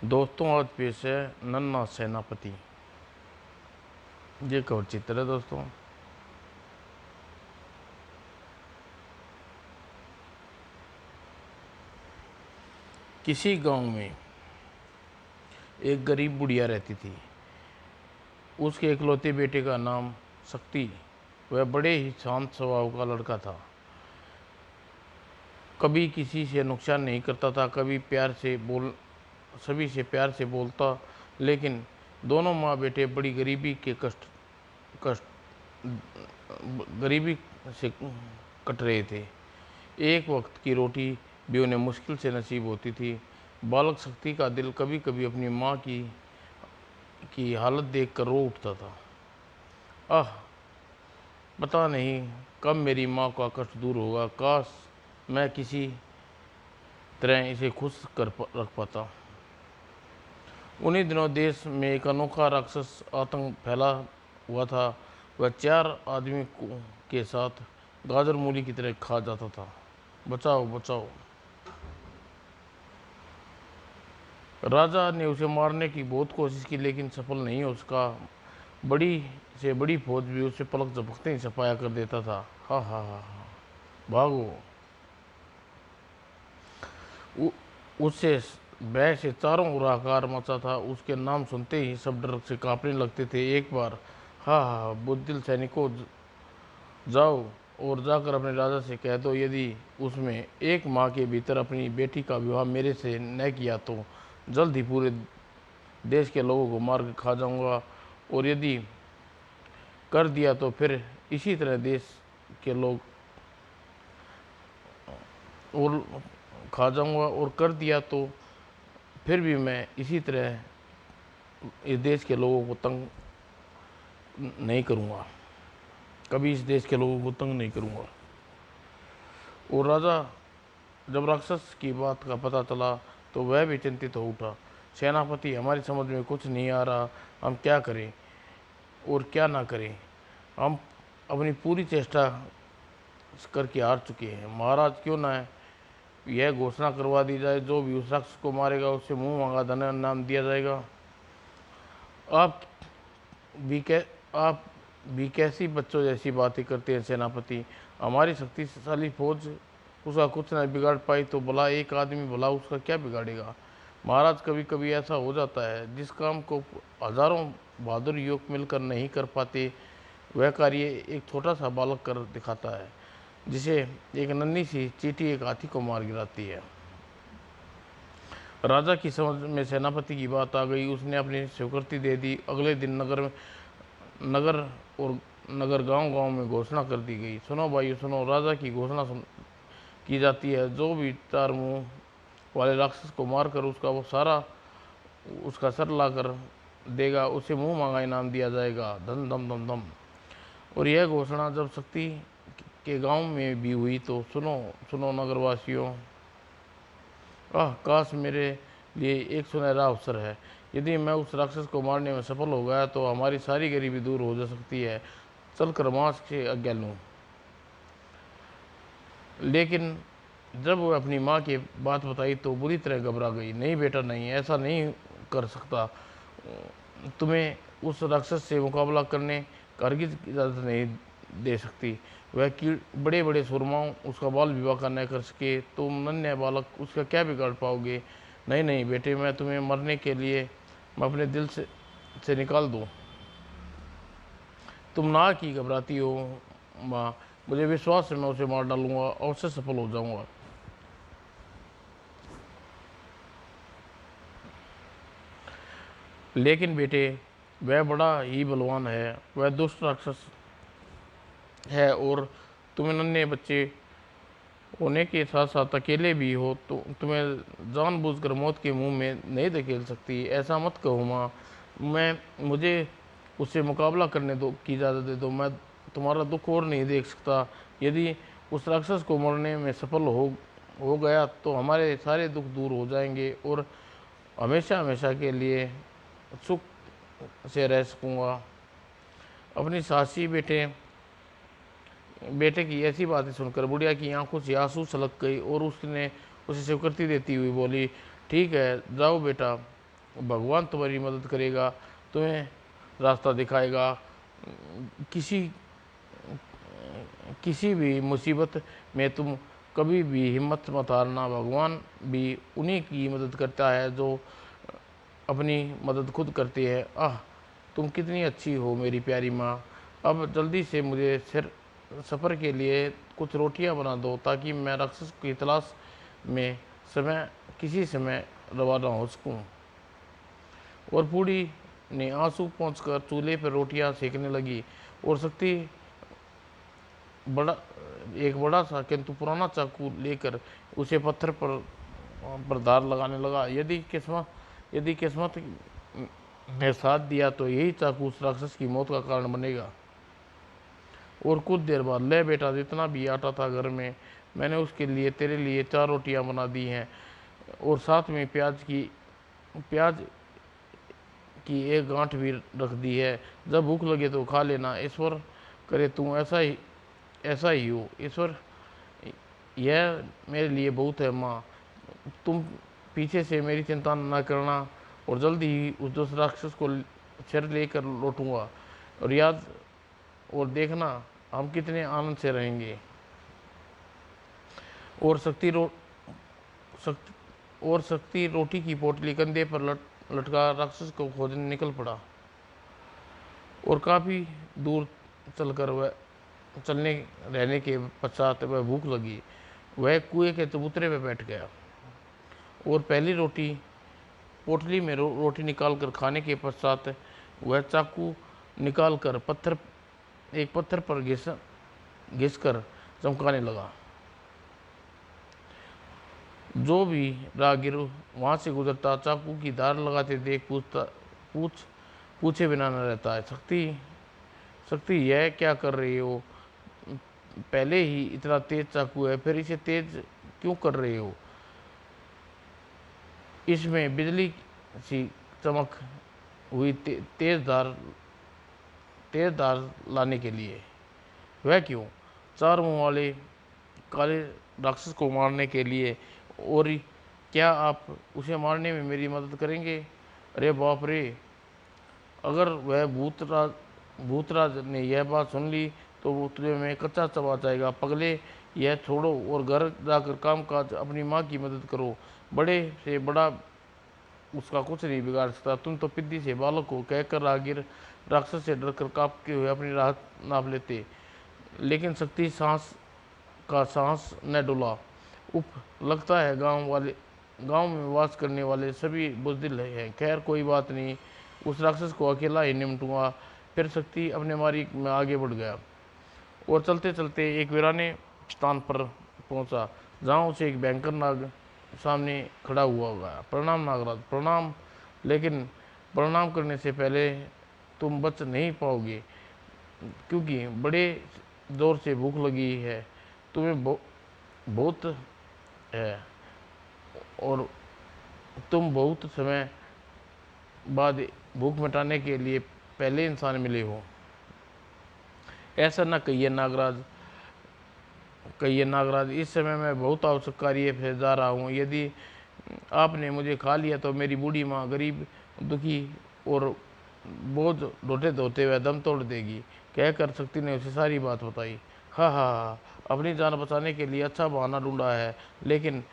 दोस्तों आज पेश है नन्हा सेनापति। ये कवर चित्र है दोस्तों। किसी गांव में एक गरीब बुढ़िया रहती थी। उसके इकलौते बेटे का नाम शक्ति। वह बड़े ही शांत स्वभाव का लड़का था। कभी किसी से नुकसान नहीं करता था, सभी से प्यार से बोलता। लेकिन दोनों माँ बेटे बड़ी कष्ट कष्ट गरीबी से कट रहे थे। एक वक्त की रोटी भी उन्हें मुश्किल से नसीब होती थी। बालक शक्ति का दिल कभी कभी अपनी माँ की हालत देखकर रो उठता था। आह, पता नहीं कब मेरी माँ का कष्ट दूर होगा। काश मैं किसी तरह इसे खुश रख पाता। उन्हीं दिनों देश में एक अनोखा राक्षस आतंक फैला हुआ था। वह 4 आदमी के साथ गाजर मूली की तरह खा जाता था। बचाओ बचाओ। राजा ने उसे मारने की बहुत कोशिश की, लेकिन सफल नहीं हो सका। बड़ी से बड़ी फौज भी उसे पलक झपकते ही सफाया कर देता था। हा हा हा हा, भागो। उ- उससे भय से चारों ओर आकार मचा था। उसके नाम सुनते ही सब डर से कांपने लगते थे। एक बार हा हा बुद्धिल सैनिकों, जाओ और जाकर अपने राजा से कह दो, यदि उसमें एक माह के भीतर अपनी बेटी का विवाह मेरे से न किया तो जल्द ही पूरे देश के लोगों को मार के खा जाऊंगा। और यदि कर दिया तो फिर इसी तरह देश के लोग और खा जाऊंगा। और कर दिया तो फिर भी मैं इसी तरह इस देश के लोगों को तंग नहीं करूंगा। कभी इस देश के लोगों को तंग नहीं करूंगा। और राजा जब राक्षस की बात का पता चला तो वह भी चिंतित हो उठा। सेनापति, हमारी समझ में कुछ नहीं आ रहा, हम क्या करें और क्या ना करें। हम अपनी पूरी चेष्टा करके हार चुके हैं। महाराज, क्यों ना यह घोषणा करवा दी जाए, जो भी उस राक्षस को मारेगा उससे मुंह मांगा धन इनाम दिया जाएगा। आप भी कै आप भी कैसी बच्चों जैसी बातें करते हैं सेनापति। हमारी शक्तिशाली फौज उसका कुछ न बिगाड़ पाई तो भला एक आदमी भला उसका क्या बिगाड़ेगा। महाराज, कभी कभी ऐसा हो जाता है, जिस काम को हजारों बहादुर युवक मिलकर नहीं कर पाते, वह कार्य एक छोटा सा बालक कर दिखाता है, जिसे एक नन्ही सी चींटी एक हाथी को मार गिराती है। राजा की समझ में सेनापति की बात आ गई। उसने अपनी स्वीकृति दे दी। अगले दिन नगर और नगर गांव-गांव में घोषणा कर दी गई। सुनो भाइयों सुनो, राजा की घोषणा की जाती है, जो भी 4 मुंह वाले राक्षस को मारकर उसका सर लाकर देगा, उसे मुंह मांगा इनाम दिया जाएगा। धम धम धम धम। और यह घोषणा जब शक्ति के गांव में भी हुई तो सुनो सुनो नगरवासियों, आह, काश मेरे लिए एक सुनहरा अवसर है। यदि मैं उस राक्षस को मारने में सफल हो गया तो हमारी सारी गरीबी दूर हो जा सकती है। चलकर मांस से आज्ञा लूँ। लेकिन जब वह अपनी माँ की बात बताई तो बुरी तरह घबरा गई। नहीं बेटा नहीं, ऐसा नहीं कर सकता। तुम्हें उस राक्षस से मुकाबला करने का हरगिज इजाज़त नहीं दे सकती। वह की बड़े बड़े सुरमाओं उसका बाल विवाह का न कर सके, तुम नन्हे बालक उसका क्या बिगाड़ पाओगे। नहीं नहीं बेटे, मैं तुम्हें मरने के लिए मैं अपने दिल से निकाल दूँ। तुम ना की घबराती हो माँ, मुझे विश्वास है मैं उसे मार डालूंगा, अवश्य सफल हो जाऊंगा। लेकिन बेटे, वह बड़ा ही बलवान है, वह दुष्ट राक्षस है, और तुम्हें नन्हे बच्चे होने के साथ साथ अकेले भी हो तो तुम्हें जानबूझकर मौत के मुंह में नहीं धकेल सकती। ऐसा मत कहो माँ, मुझे उससे मुकाबला करने दो की इजाज़त दे दो। मैं तुम्हारा दुख और नहीं देख सकता। यदि उस राक्षस को मरने में सफल हो गया तो हमारे सारे दुख दूर हो जाएंगे और हमेशा हमेशा के लिए सुख से रह सकूँगा। अपनी सासी बेटे की ऐसी बातें सुनकर बुढ़िया की आंखों से आंसू छलक गई और उसने उसे स्वीकृति देती हुई बोली, ठीक है, जाओ बेटा, भगवान तुम्हारी मदद करेगा, तुम्हें रास्ता दिखाएगा। किसी किसी भी मुसीबत में तुम कभी भी हिम्मत मत हारना। भगवान भी उन्हीं की मदद करता है जो अपनी मदद खुद करते हैं। आह, तुम कितनी अच्छी हो मेरी प्यारी माँ। अब जल्दी से मुझे सफ़र के लिए कुछ रोटियां बना दो, ताकि मैं राक्षस की तलाश में किसी समय रवाना हो सकूं। और बूढ़ी ने आंसू पोंछकर चूल्हे पर रोटियां सेकने लगी, और शक्ति बड़ा एक बड़ा सा किंतु पुराना चाकू लेकर उसे पत्थर पर धार लगाने लगा। यदि किस्मत ने साथ दिया तो यही चाकू उस राक्षस की मौत का कारण बनेगा। और कुछ देर बाद, ले बेटा, जितना भी आटा था घर में, मैंने उसके लिए तेरे लिए 4 रोटियां बना दी हैं, और साथ में प्याज की एक गांठ भी रख दी है। जब भूख लगे तो खा लेना। ईश्वर करे तुम ऐसा ही हो। ईश्वर, यह मेरे लिए बहुत है माँ। तुम पीछे से मेरी चिंता न करना, और जल्दी ही उस दूसरे राक्षस को सिर लेकर लौटूंगा। और देखना हम कितने आनंद से रहेंगे। और शक्ति रोटी की पोटली कंधे पर लटका राक्षस को खोजने निकल पड़ा। और काफ़ी दूर चलने रहने के पश्चात वह भूख लगी। वह कुएं के चबूतरे पर बैठ गया, और पहली पोटली में रोटी निकाल कर खाने के पश्चात वह चाकू निकाल कर एक पत्थर पर घिस कर चमकाने लगा। जो भी राहगीर वहां से गुजरता, चाकू की धार लगाते देख पूछे बिना न रहता है, शक्ति यह क्या कर रही हो? पहले ही इतना तेज चाकू है, फिर इसे तेज क्यों कर रहे हो? इसमें बिजली सी चमक हुई तेज धार लाने के लिए। वह क्यों? 4 मुंह वाले काले राक्षस को मारने के लिए। और क्या आप उसे मारने में मेरी मदद करेंगे? अरे बाप रे! अगर वह भूतराज ने यह बात सुन ली तो वो तुझे में कच्चा चबा जाएगा। पगले, यह छोड़ो और घर जाकर काम काज अपनी माँ की मदद करो। बड़े से बड़ा उसका कुछ नहीं बिगाड़ सकता। तुम तो पिद्दी से बालक हो। कहकर राहगीर राक्षस से डरकर कांपते हुए अपनी राहत नाप लेते। लेकिन शक्ति सांस न डुला। उफ, लगता है गांव में वास करने वाले सभी बुज़दिल हैं। खैर, कोई बात नहीं, उस राक्षस को अकेला ही निपटूंगा। फिर शक्ति अपने मार्ग में आगे बढ़ गया, और चलते चलते एक वीराने स्थान पर पहुंचा, जहां उसे एक भयंकर नाग सामने खड़ा हुआ गया। प्रणाम नागराज। प्रणाम, लेकिन प्रणाम करने से पहले तुम बच नहीं पाओगे, क्योंकि बड़े जोर से भूख लगी है। तुम्हें बहुत है, और तुम बहुत समय बाद भूख मिटाने के लिए पहले इंसान मिले हो। ऐसा न कहिए नागराज, इस समय मैं बहुत आवश्यक कार्य पे जा रहा हूँ। यदि आपने मुझे खा लिया तो मेरी बूढ़ी माँ गरीब, दुखी और बोझ ढोते धोते हुए दम तोड़ देगी। कहकर शक्ति ने उसे सारी बात बताई। हाँ हाँ हाँ, अपनी जान बचाने के लिए अच्छा बहाना ढूंढा है, लेकिन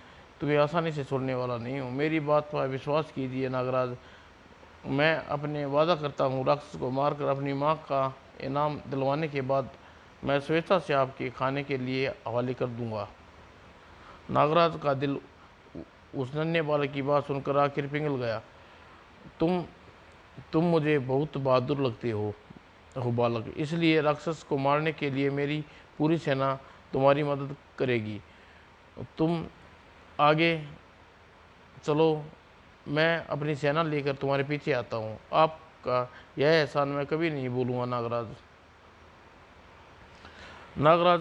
तुम्हें आसानी से छोड़ने वाला नहीं हूँ। मेरी बात पर विश्वास कीजिए नागराज। मैं अपने वादा करता हूँ, राक्षस को मारकर अपनी माँ का इनाम दिलवाने के बाद मैं स्वेच्छा से आपके खाने के लिए हवाले कर दूंगा। नागराज का दिल उस नन्हे बालक की बात सुनकर आखिर पिघल गया। तुम मुझे बहुत बहादुर लगते हो बालक, इसलिए राक्षस को मारने के लिए मेरी पूरी सेना तुम्हारी मदद करेगी। तुम आगे चलो, मैं अपनी सेना लेकर तुम्हारे पीछे आता हूँ। आपका यह एहसान मैं कभी नहीं भूलूंगा नागराज। नागराज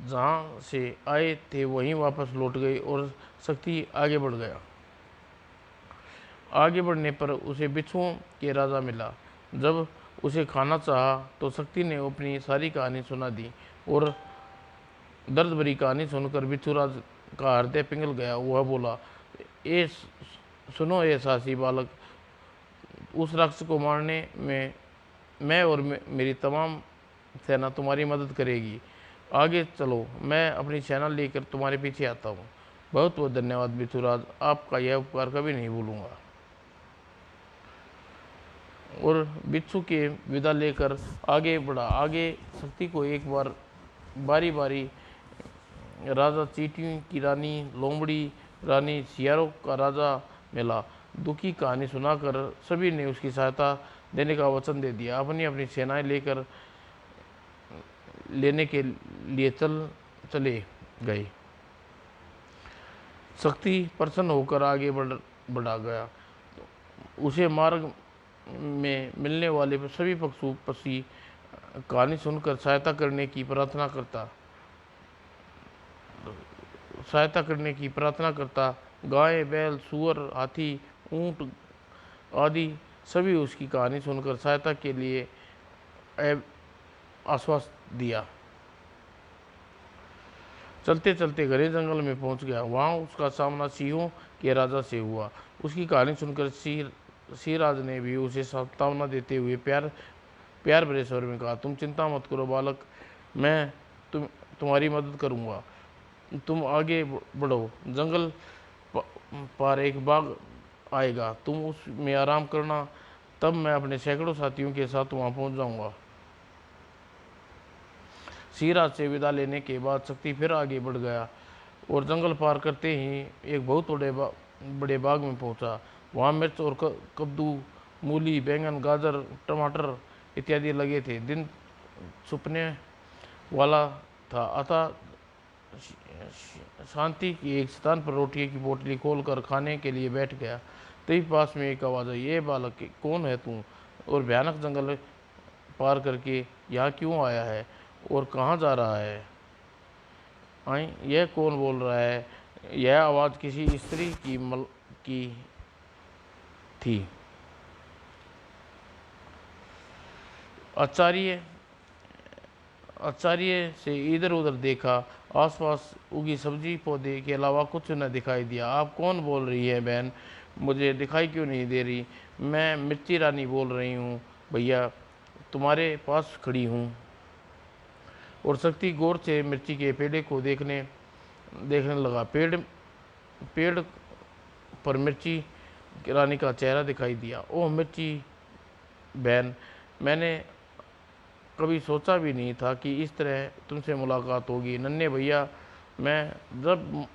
जहाँ से आए थे वहीं वापस लौट गए, और शक्ति आगे बढ़ गया। आगे बढ़ने पर उसे बिच्छुओं के राजा मिला। जब उसे खाना चाहा तो शक्ति ने अपनी सारी कहानी सुना दी, और दर्द भरी कहानी सुनकर बिच्छू राज का हृदय पिघल गया। वह बोला, ए सुनो ए साहसी बालक, उस राक्षस को मारने में मैं और मेरी तमाम सेना तुम्हारी मदद करेगी। आगे चलो, मैं अपनी सेना लेकर तुम्हारे पीछे आता हूँ। बहुत बहुत धन्यवाद बिच्छूराज, आपका यह उपकार कभी नहीं भूलूंगा। और बिच्छू के विदा लेकर आगे बढ़ा। आगे शक्ति को एक बार बारी बारी राजा चींटियों की रानी, लोमड़ी रानी, सियारों का राजा मिला। दुखी कहानी सुनाकर सभी ने उसकी सहायता देने का वचन दे दिया। अपनी अपनी सेनाएं लेकर लेने के लिए चले गए। शक्ति प्रसन्न होकर आगे बढ़ा गया। उसे मार्ग में मिलने वाले सभी पशु पक्षी कहानी सुनकर सहायता करने की प्रार्थना करता। गाय, बैल, सुअर, हाथी, ऊंट आदि सभी उसकी कहानी सुनकर सहायता के लिए आश्वास दिया। चलते चलते घने जंगल में पहुंच गया। वहां उसका सामना सिंहों के राजा से हुआ। उसकी कहानी सुनकर सिंहराज ने भी उसे सांत्वना देते हुए प्यार भरे स्वर में कहा, तुम चिंता मत करो बालक, मैं तुम्हारी मदद करूंगा। तुम आगे बढ़ो, जंगल पार एक बाग आएगा, तुम उसमें आराम करना, तब मैं अपने सैकड़ों साथियों के साथ वहां पहुंच जाऊंगा। सिंहराज से विदा लेने के बाद शक्ति फिर आगे बढ़ गया और जंगल पार करते ही एक बहुत बड़े बाग में पहुंचा। वहां मिर्च और कद्दू, मूली, बैंगन, गाजर, टमाटर इत्यादि लगे थे। दिन छुपने वाला था, अतः शांति की एक स्थान पर रोटी की पोटली खोलकर खाने के लिए बैठ गया। तभी पास में एक आवाज़ आई, ये बालक, कौन है तू और भयानक जंगल पार करके यहाँ क्यों आया है और कहाँ जा रहा है? आई, यह कौन बोल रहा है? यह आवाज़ किसी स्त्री की थी। आचार्य से इधर उधर देखा। आसपास उगी सब्जी पौधे के अलावा कुछ न दिखाई दिया। आप कौन बोल रही है बहन? मुझे दिखाई क्यों नहीं दे रही? मैं मिर्ची रानी बोल रही हूँ भैया, तुम्हारे पास खड़ी हूँ। और शक्ति गौर से मिर्ची के पेड़े को देखने लगा। पेड़ पर मिर्ची रानी का चेहरा दिखाई दिया। ओह मिर्ची बहन, मैंने कभी सोचा भी नहीं था कि इस तरह तुमसे मुलाकात होगी। नन्हे भैया, मैं जब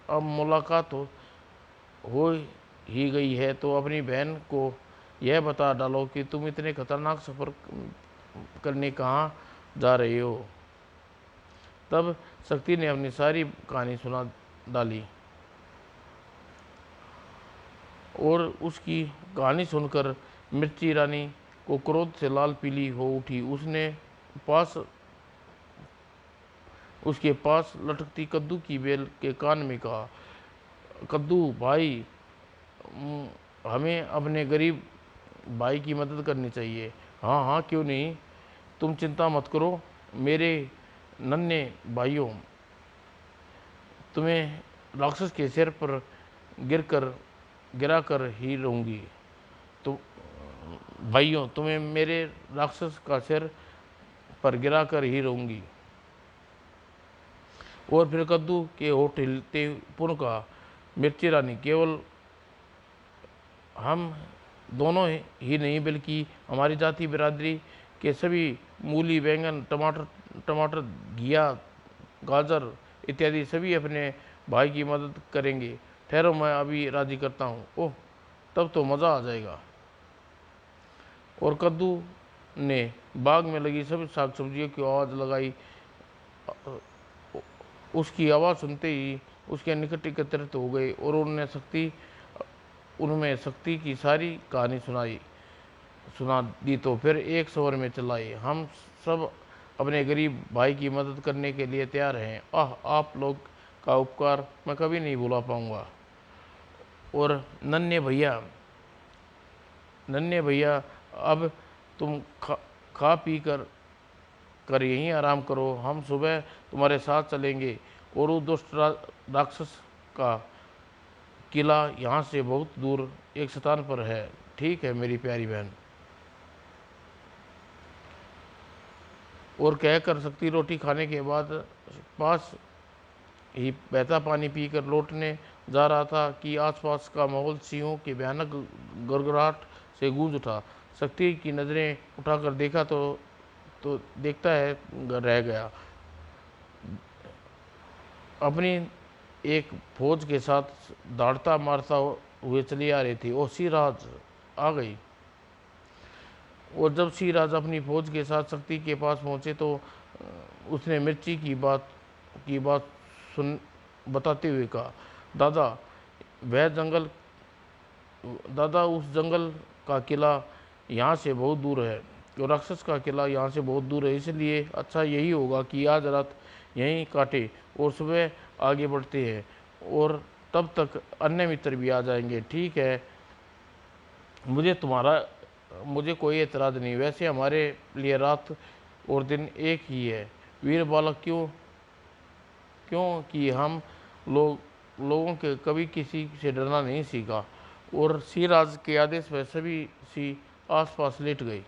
अब मुलाकात हो ही गई है तो अपनी बहन को यह बता डालो कि तुम इतने खतरनाक सफ़र करने कहाँ जा रहे हो। तब शक्ति ने अपनी सारी कहानी सुना डाली और उसकी कहानी सुनकर मिर्ची रानी को क्रोध से लाल पीली हो उठी। उसके पास लटकती कद्दू की बेल के कान में कहा, कद्दू भाई, हमें अपने गरीब भाई की मदद करनी चाहिए। हाँ हाँ, क्यों नहीं, तुम चिंता मत करो मेरे नन्हे भाइयों, तुम्हें राक्षस के सिर पर गिरा कर ही रहूँगी। तो भाइयों, तुम्हें मेरे राक्षस का सिर पर गिरा कर ही रहूँगी। और फिर कद्दू के होठ हिलते पुनः कहा, मिर्ची रानी, केवल हम दोनों ही नहीं बल्कि हमारी जाति बिरादरी के सभी मूली, बैंगन, टमाटर, घिया, गाजर इत्यादि सभी अपने भाई की मदद करेंगे। ठहरो, मैं अभी राजी करता हूँ। ओह, तब तो मज़ा आ जाएगा। और कद्दू ने बाग में लगी सभी साग सब्जियों की आवाज़ लगाई। उसकी आवाज़ सुनते ही उसके निकट एकत्रित हो गए और उनमें शक्ति की सारी कहानी सुना दी। तो फिर एक स्वर में चिल्लाए, हम सब अपने गरीब भाई की मदद करने के लिए तैयार हैं। आप लोग का उपकार मैं कभी नहीं भुला पाऊंगा। और नन्हे भैया, अब तुम खा पी कर यहीं आराम करो। हम सुबह तुम्हारे साथ चलेंगे और उस दुष्ट राक्षस किला यहाँ से बहुत दूर एक स्थान पर है। ठीक है मेरी प्यारी बहन। और कहकर शक्ति रोटी खाने के बाद पास ही बहता पानी पीकर लौटने जा रहा था कि आसपास का माहौल सिंहों के भयानक गड़गड़ाहट से गूंज उठा। शक्ति की नज़रें उठाकर देखा तो देखता है रह गया। अपनी एक फौज के साथ दौड़ता मारता हुए चली आ रही थी और सिराज आ गई। और जब सिराज अपनी फौज के साथ शक्ति के पास पहुंचे तो उसने मिर्ची की बात सुन बताते हुए कहा, दादा वह जंगल दादा उस जंगल का किला यहाँ से बहुत दूर है और राक्षस का किला यहाँ से बहुत दूर है, इसलिए अच्छा यही होगा कि आज रात यहीं काटे और सुबह आगे बढ़ते हैं और तब तक अन्य मित्र भी आ जाएंगे। ठीक है, मुझे कोई एतराज़ नहीं। वैसे हमारे लिए रात और दिन एक ही है वीर बालक। क्यों कि हम लोगों के कभी किसी से डरना नहीं सीखा। और सिराज के आदेश पर सभी सी आसपास लेट गई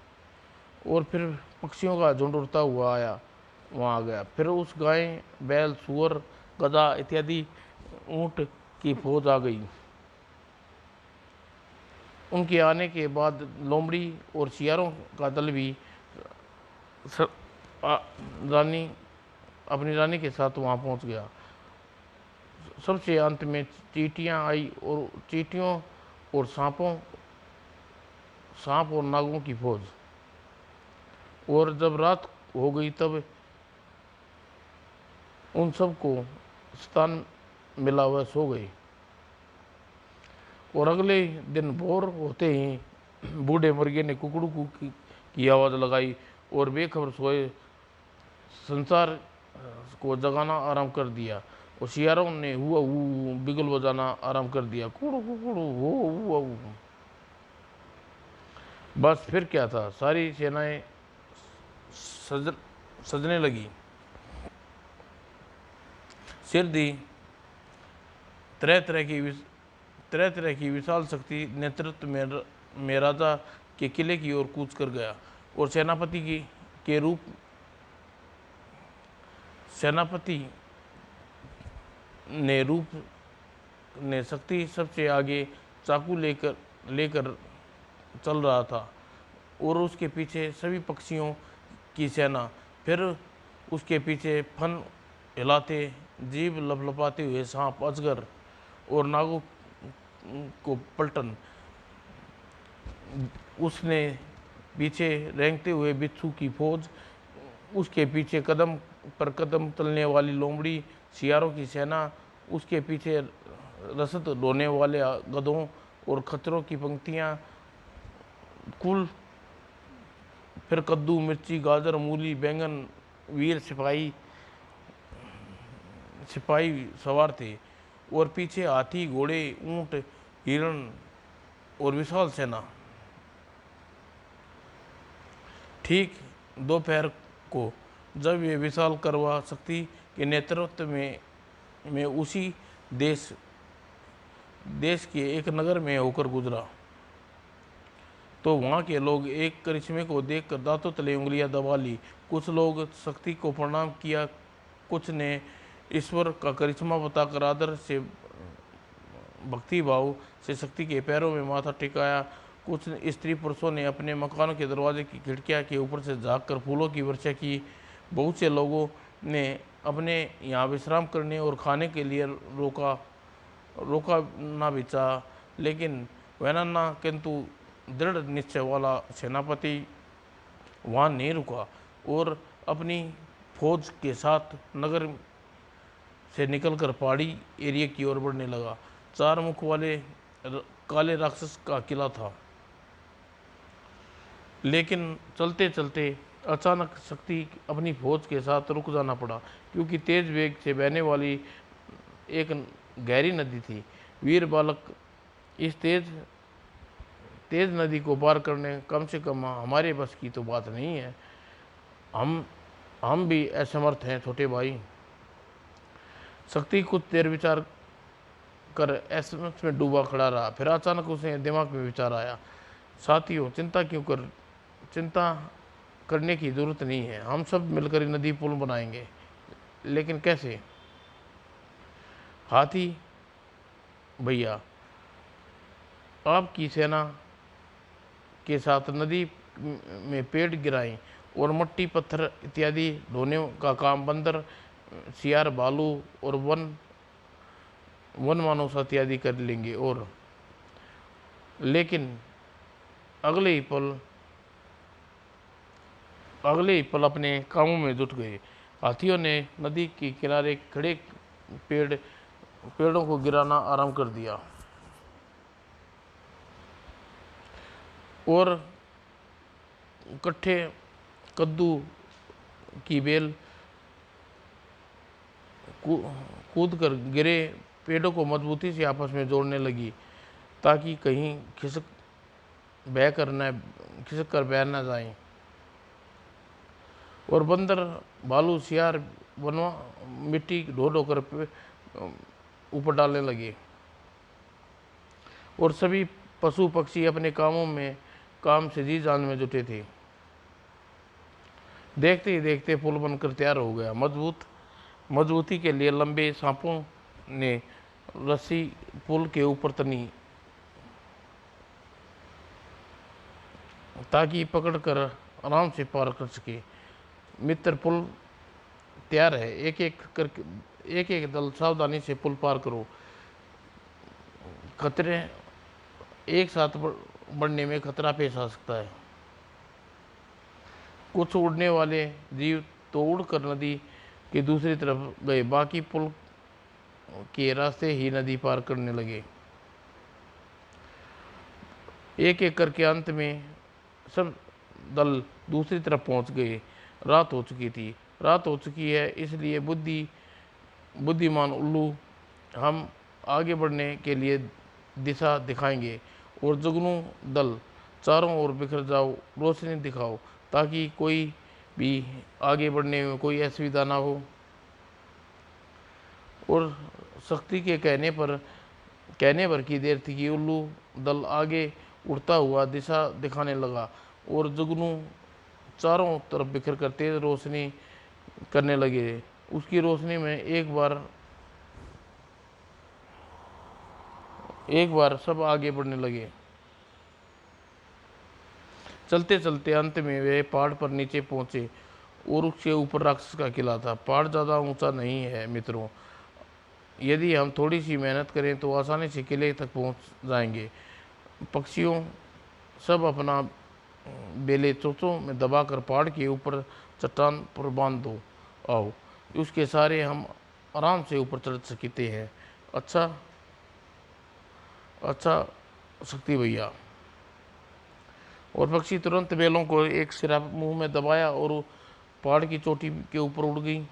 और फिर पक्षियों का झुंड उड़ता हुआ वहाँ आ गया। फिर उस गाय बैल सुअर गधा इत्यादि ऊँट की फौज आ गई। उनके आने के बाद लोमड़ी और सियारों का दल भी अपनी रानी के साथ वहाँ पहुँच गया। सबसे अंत में चींटियाँ आई और चींटियों और सांप और नागों की फौज। और जब रात हो गई तब उन सबको स्थान मिला वह सो गई। और अगले दिन भोर होते ही बूढ़े मुर्गे ने कुकड़ू की आवाज़ लगाई और बेखबर सोए संसार को जगाना आराम कर दिया। और सियारों ने हुआ बिगल बजाना आराम कर दिया, कुड़ू कुड़ू हुआ। बस फिर क्या था, सारी सेनाएं सजने लगी। सिर दी तरह तरह की विशाल शक्ति नेतृत्व में राजा के किले की ओर कूच कर गया और सेनापति ने शक्ति सबसे आगे चाकू लेकर चल रहा था और उसके पीछे सभी पक्षियों की सेना, फिर उसके पीछे फन हिलाते जीभ लपलपाते हुए सांप अजगर और नागों को पलटन। उसने पीछे रेंगते हुए बिच्छू की फौज, उसके पीछे कदम पर कदम चलने वाली लोमड़ी सियारों की सेना, उसके पीछे रसद ढोने वाले गधों और खच्चरों की पंक्तियां, कुल फिर कद्दू मिर्ची गाजर मूली बैंगन वीर सिपाही सवार थे और पीछे हाथी घोड़े ऊंट हिरण और विशाल सेना। ठीक दोपहर को जब ये विशाल करवा शक्ति के नेतृत्व में उसी देश के एक नगर में होकर गुजरा तो वहाँ के लोग एक करिश्मे को देखकर दांतों तले उंगलियां दबा ली। कुछ लोग शक्ति को प्रणाम किया, कुछ ने ईश्वर का करिश्मा बताकर आदर से भक्ति भाव से शक्ति के पैरों में माथा टिकाया। कुछ स्त्री पुरुषों ने अपने मकानों के दरवाजे की खिड़कियां के ऊपर से झांककर फूलों की वर्षा की। बहुत से लोगों ने अपने यहाँ विश्राम करने और खाने के लिए रोका ना भी चाहा, लेकिन वैनन्ना किंतु दृढ़ निश्चय वाला सेनापति वहाँ नहीं रुका और अपनी फौज के साथ नगर से निकलकर पहाड़ी एरिया की ओर बढ़ने लगा। 4 मुख वाले काले राक्षस का किला था, लेकिन चलते चलते अचानक शक्ति अपनी फौज के साथ रुक जाना पड़ा, क्योंकि तेज वेग से बहने वाली एक गहरी नदी थी। वीर बालक, इस तेज नदी को पार करने कम से कम हमारे बस की तो बात नहीं है। हम भी असमर्थ हैं छोटे भाई। शक्ति कुछ देर विचार कर एसएमएस में डूबा खड़ा रहा। फिर अचानक उसे दिमाग में विचार आया, साथियों चिंता करने की ज़रूरत नहीं है, हम सब मिलकर नदी पुल बनाएंगे। लेकिन कैसे? हाथी भैया आपकी सेना के साथ नदी में पेड़ गिराएं और मट्टी पत्थर इत्यादि ढोने का काम बंदर सियार भालू और वन मानव इत्यादि कर लेंगे। और लेकिन अगले ही पल अपने कामों में जुट गए। हाथियों ने नदी के किनारे खड़े पेड़ों को गिराना आरंभ कर दिया और कट्ठे कद्दू की बेल कूद कर गिरे पेड़ों को मजबूती से आपस में जोड़ने लगी ताकि कहीं खिसक कर बह न जाएं। और बंदर भालू सियार बनवा मिट्टी ढो ढो कर ऊपर डालने लगे और सभी पशु पक्षी अपने काम से जी जान में जुटे थे। देखते ही देखते पुल बनकर तैयार हो गया। मजबूती के लिए लंबे सांपों ने रस्सी पुल के ऊपर तनी ताकि पकड़कर आराम से पार कर सके। मित्र, पुल तैयार है, एक एक दल सावधानी से पुल पार करो। खतरे एक साथ बढ़ने में खतरा पेश आ सकता है। कुछ उड़ने वाले जीव तो उड़कर नदी की दूसरी तरफ गए, बाकी पुल के रास्ते ही नदी पार करने लगे। एक एक करके अंत में सब दल दूसरी तरफ पहुंच गए। रात हो चुकी है, इसलिए बुद्धिमान उल्लू हम आगे बढ़ने के लिए दिशा दिखाएंगे। और जुगनू दल चारों ओर बिखर जाओ, रोशनी दिखाओ ताकि कोई भी आगे बढ़ने में कोई असुविधा ना हो। और शक्ति के कहने पर की देर थी कि उल्लू दल आगे उड़ता हुआ दिशा दिखाने लगा और जुगनू चारों तरफ बिखर कर तेज रोशनी करने लगे। उसकी रोशनी में एक बार सब आगे बढ़ने लगे। चलते चलते अंत में वे पहाड़ पर नीचे पहुंचे और उसके ऊपर राक्षस का किला था। पहाड़ ज़्यादा ऊंचा नहीं है मित्रों, यदि हम थोड़ी सी मेहनत करें तो आसानी से किले तक पहुंच जाएंगे। पक्षियों सब अपना बेले चोंचों में दबाकर पहाड़ के ऊपर चट्टान पर बांध दो, आओ उसके सारे हम आराम से ऊपर चढ़ सकते हैं। अच्छा शक्ति भैया। और पक्षी तुरंत बेलों को एक सिरा मुंह में दबाया और पहाड़ की चोटी के ऊपर उड़ गई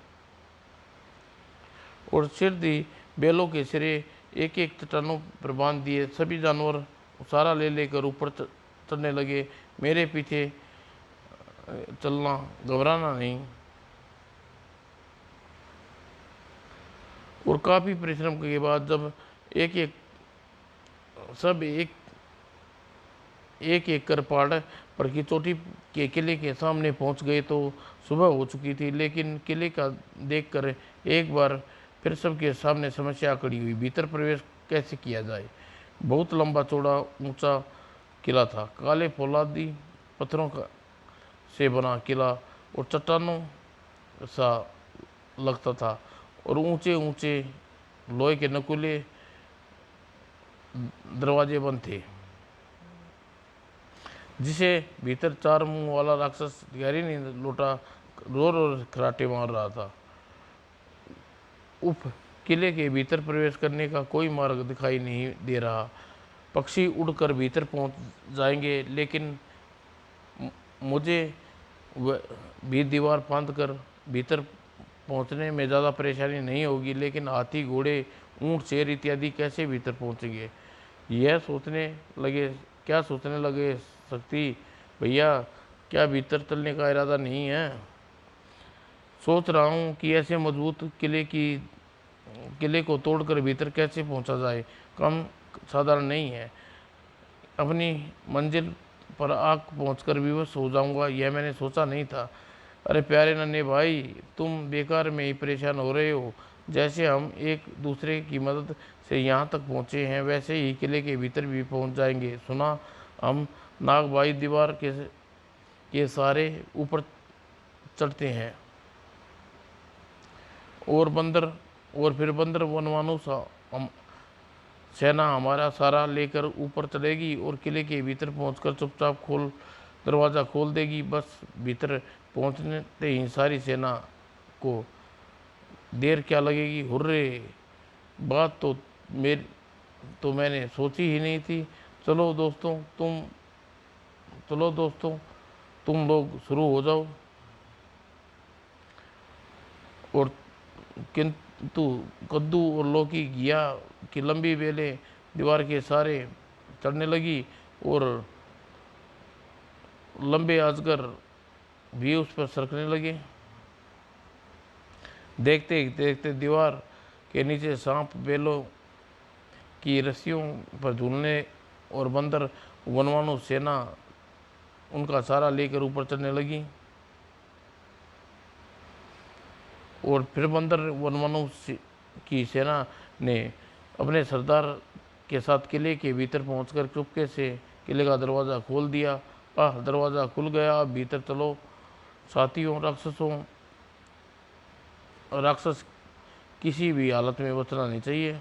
और सिर दी बेलों के सिरे एक एक चट्टानों पर बांध दिए। सभी जानवर सारा ले लेकर ऊपर चढ़ने लगे। मेरे पीछे चलना, घबराना नहीं। और काफ़ी परिश्रम के बाद जब एक एक कर पहाड़ पर की चोटी के किले के सामने पहुंच गए तो सुबह हो चुकी थी। लेकिन किले का देखकर एक बार फिर सबके सामने समस्या खड़ी हुई, भीतर प्रवेश कैसे किया जाए। बहुत लंबा चौड़ा ऊंचा किला था, काले फौलादी पत्थरों से बना किला और चट्टानों सा लगता था और ऊंचे ऊंचे लोहे के नकुले दरवाजे बंद थे जिसे भीतर चार मुंह वाला राक्षस गहरी नींद लौटा रो रो खराटे मार रहा था। किले के भीतर प्रवेश करने का कोई मार्ग दिखाई नहीं दे रहा। पक्षी उड़कर भीतर पहुंच जाएंगे, लेकिन मुझे भी दीवार फांद कर भीतर पहुंचने में ज़्यादा परेशानी नहीं होगी, लेकिन हाथी घोड़े ऊंट शेर इत्यादि कैसे भीतर पहुंचेंगे। क्या सोचने लगे शक्ति भैया, क्या भीतर चलने का इरादा नहीं है? सोच रहा हूँ कि ऐसे मजबूत किले की किले को तोड़कर भीतर कैसे पहुंचा जाए, कम साधारण नहीं है। अपनी मंजिल पर आग पहुंचकर विवश हो जाऊंगा, यह मैंने सोचा नहीं था। अरे प्यारे नन्हे भाई, तुम बेकार में ही परेशान हो रहे हो। जैसे हम एक दूसरे की मदद से यहाँ तक पहुँचे हैं, वैसे ही किले के भीतर भी पहुँच जाएंगे। सुना, हम नागबाई दीवार के सारे ऊपर चढ़ते हैं और फिर बंदर वनवानों सा हम सेना हमारा सारा लेकर ऊपर चढ़ेगी और किले के भीतर पहुंचकर चुपचाप दरवाज़ा खोल देगी। बस भीतर पहुंचने ही सारी सेना को देर क्या लगेगी। हुर्रे, बात मैंने सोची ही नहीं थी। चलो दोस्तों, तुम लोग शुरू हो जाओ। और किंतु कद्दू और लौकी घिया की लंबी बेलें दीवार के सारे चढ़ने लगी और लंबे अजगर भी उस पर सरकने लगे। देखते देखते दीवार के नीचे सांप बेलों की रस्सियों पर झूलने और बंदर वनवानों सेना उनका सहारा लेकर ऊपर चढ़ने लगी। और फिर बंदर वनवानों की सेना ने अपने सरदार के साथ किले के भीतर पहुंचकर चुपके से किले का दरवाज़ा खोल दिया। दरवाज़ा खुल गया। अब भीतर चलो साथियों। राक्षस किसी भी हालत में बचना नहीं चाहिए।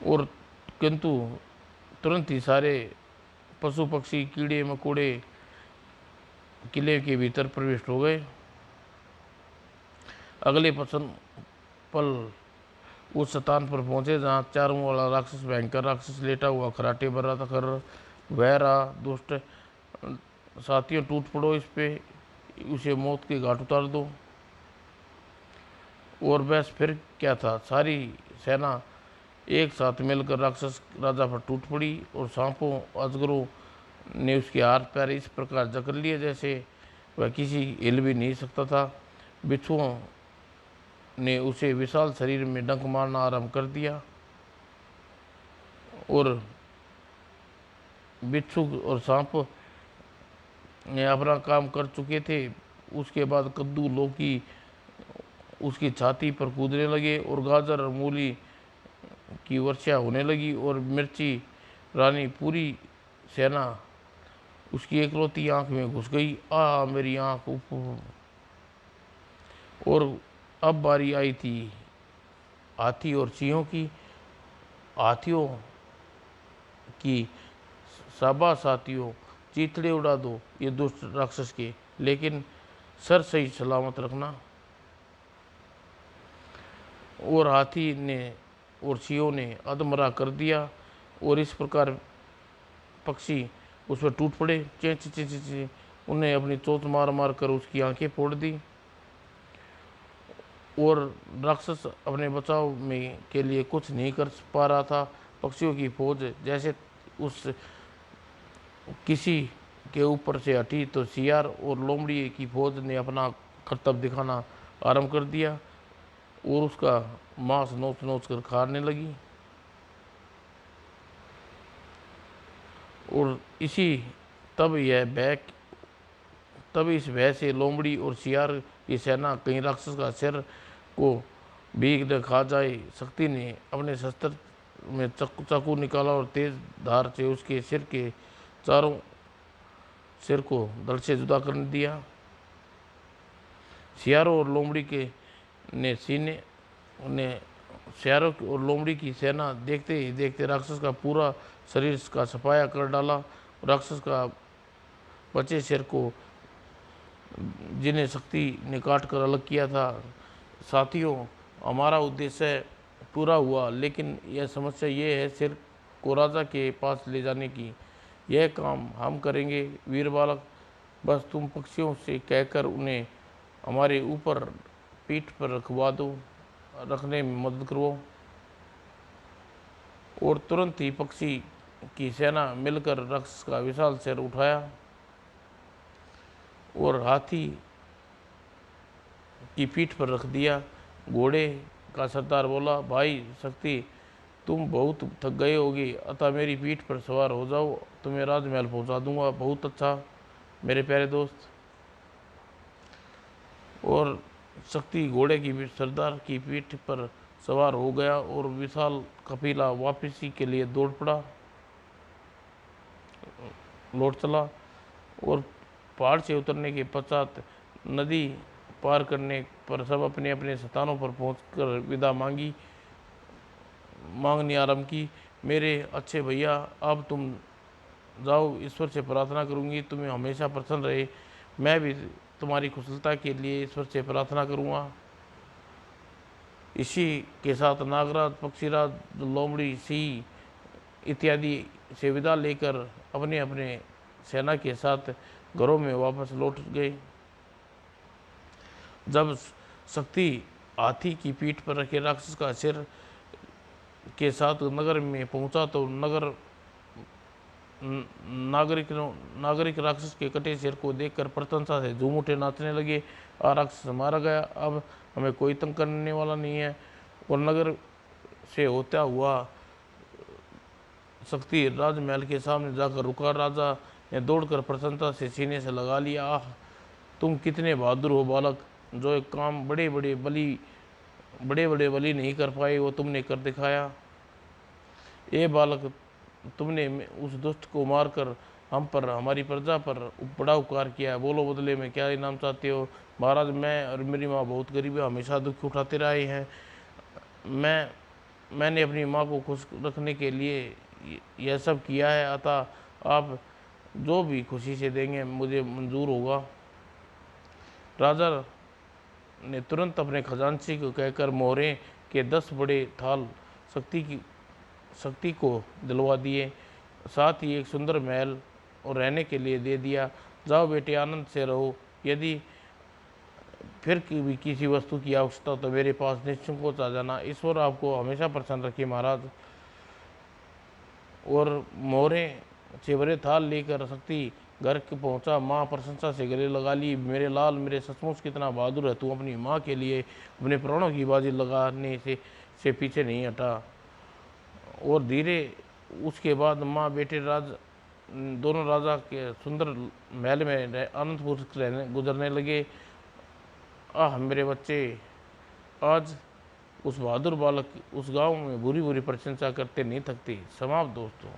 और किंतु तुरंत ही सारे पशु पक्षी कीड़े मकोड़े किले के भीतर प्रविष्ट हो गए। अगले पल उस स्थान पर पहुंचे जहां चारों वाला राक्षस भयंकर राक्षस लेटा हुआ खराटे भर कर वह रहा। दुष्ट साथियों, टूट पड़ो इस पे, उसे मौत के घाट उतार दो। और बस फिर क्या था, सारी सेना एक साथ मिलकर राक्षस राजा पर टूट पड़ी और सांपों अजगरों ने उसके हाथ पैर इस प्रकार जकड़ लिए जैसे वह किसी हिल भी नहीं सकता था। बिच्छुओं ने उसे विशाल शरीर में डंक मारना आरंभ कर दिया और बिच्छू और सांप ने अपना काम कर चुके थे। उसके बाद कद्दू लौकी उसकी छाती पर कूदने लगे और गाजर और मूली की वर्षा होने लगी और मिर्ची रानी पूरी सेना उसकी एकलौती आंख में घुस गई। मेरी आंख। और अब बारी आई थी हाथी और सिंहों की। हाथियों की शाबाश साथियों, चीथड़े उड़ा दो ये दुष्ट राक्षस के, लेकिन सर सही सलामत रखना। और हाथी ने और सिंहों ने अधमरा कर दिया और इस प्रकार पक्षी उस पर टूट पड़े। चेंच चेंच चेंच उन्हें अपनी चोंच मार मार कर उसकी आंखें फोड़ दी। और राक्षस अपने बचाव में के लिए कुछ नहीं कर पा रहा था। पक्षियों की फौज जैसे उस किसी के ऊपर से हटी तो सियार और लोमड़ी की फौज ने अपना करतब दिखाना आरंभ कर दिया और उसका मांस नोच नोच कर खाने लगी। और तब इस भय से लोमड़ी और सियार की सेना कहीं राक्षस का सिर को भी न खा जाए। शक्ति ने अपने शस्त्र में चाकू निकाला और तेज धार से उसके चारों सिर को धड़ से जुदा कर दिया। सियारों और लोमड़ी की सेना देखते ही देखते राक्षस का पूरा शरीर का सफाया कर डाला। राक्षस का बचे सिर को जिन्हें शक्ति ने काट कर अलग किया था। साथियों, हमारा उद्देश्य पूरा हुआ, लेकिन यह समस्या ये है सिर को राजा के पास ले जाने की। यह काम हम करेंगे वीर बालक। बस तुम पक्षियों से कहकर उन्हें हमारे ऊपर पीठ पर रखने में मदद करो। और तुरंत ही पक्षी की सेना मिलकर राक्षस का विशाल सिर उठाया और हाथी की पीठ पर रख दिया। घोड़े का सरदार बोला, भाई शक्ति, तुम बहुत थक गए होगी, अतः मेरी पीठ पर सवार हो जाओ, तुम्हें राजमहल पहुंचा दूंगा। बहुत अच्छा मेरे प्यारे दोस्त। और शक्ति घोड़े की सरदार की पीठ पर सवार हो गया और विशाल कपिला वापसी के लिए दौड़ पड़ा, लौट चला। और पहाड़ से उतरने के पश्चात नदी पार करने पर सब अपने अपने स्थानों पर पहुंचकर विदा मांगनी आरंभ की। मेरे अच्छे भैया, अब तुम जाओ, ईश्वर से प्रार्थना करूंगी तुम्हें हमेशा प्रसन्न रहे। मैं भी तुम्हारी कुशलता के लिए ईश्वर से प्रार्थना करूंगा। इसी के साथ नागराज, पक्षीराज, लोमड़ी, सिंह इत्यादि से विदा लेकर अपने अपने सेना के साथ घरों में वापस लौट गए। जब शक्ति हाथी की पीठ पर रखे राक्षस का सिर के साथ नगर में पहुंचा तो नागरिक राक्षस के कटे सिर को देखकर प्रशंसा से झूम उठे, नाचने लगे। राक्षस मारा गया, अब हमें कोई तंग करने वाला नहीं है। और नगर से होता हुआ शक्ति राजमहल के सामने जाकर रुका। राजा ने दौड़कर प्रसन्नता से सीने से लगा लिया। आह, तुम कितने बहादुर हो बालक, जो एक काम बड़े बड़े बली नहीं कर पाए वो तुमने कर दिखाया। ए बालक, तुमने उस दुष्ट को मारकर हम पर, हमारी प्रजा पर बड़ा उपकार किया। बोलो, बदले में क्या इनाम चाहते हो? महाराज, मैं और मेरी माँ बहुत गरीब है, हमेशा दुख उठाते रहे हैं। मैंने अपनी माँ को खुश रखने के लिए यह सब किया है, अतः आप जो भी खुशी से देंगे मुझे मंजूर होगा। राजा ने तुरंत अपने खजांची को कहकर मोहरे के 10 बड़े थाल शक्ति को दिलवा दिए, साथ ही एक सुंदर महल और रहने के लिए दे दिया। जाओ बेटे, आनंद से रहो। यदि फिर भी किसी वस्तु की आवश्यकता तो मेरे पास निसंकोच आ जाना। ईश्वर आपको हमेशा प्रसन्न रखे महाराज। और मोहरे से भरे थाल लेकर शक्ति घर के पहुंचा। माँ प्रशंसा से गले लगा ली। मेरे लाल, मेरे सचमुच कितना बहादुर है तू, अपनी माँ के लिए अपने प्राणों की बाजी लगाने से पीछे नहीं हटा। और धीरे उसके बाद माँ बेटे दोनों राजा के सुंदर महल में आनंदपूर्वक गुजरने लगे। आह मेरे बच्चे, आज उस बहादुर बालक उस गांव में बुरी बुरी प्रशंसा करते नहीं थकती। समाप्त दोस्तों।